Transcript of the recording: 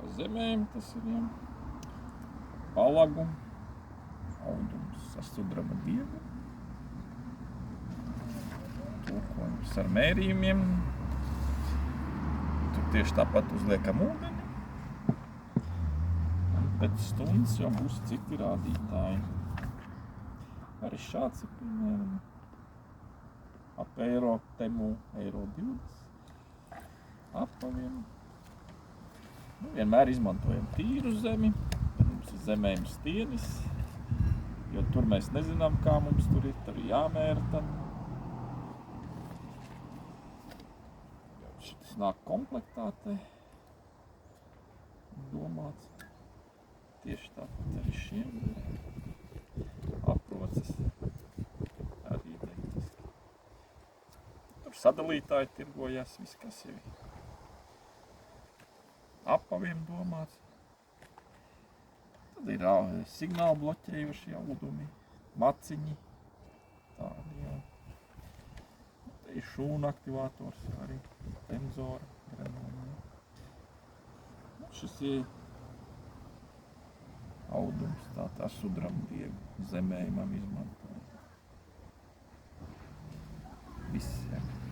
pa zemēm, tas ir palagu, audums ar sudraba diegu, tulkojums ar mērījumiem, tur tieši tāpat uzliekam ūdeni, un pēc stundas jau būs citi rādītāji. Arī šāds ir, piemēram, ap eiro, temu eiro 20, apaviem. Vienmēr izmantojam tīru zemi, tad mums ir zemējums stienis, jo tur mēs nezinām, kā mums tur ir, tad jāmēra tad. Šitas nāk komplektātē, domāts, tieši tāpat arī šiem aproces, arī identiski. Tur sadalītāji tirgojās, viss, kas ir apaviem domāts. Tad ir signālu bloķējuši audumi, maciņi, tādi jau. Te ir šūna aktivātors, arī tenzora granulā. Šis ir audums, tā sudraba diegu zemējumam izmantoja. Viss, jā.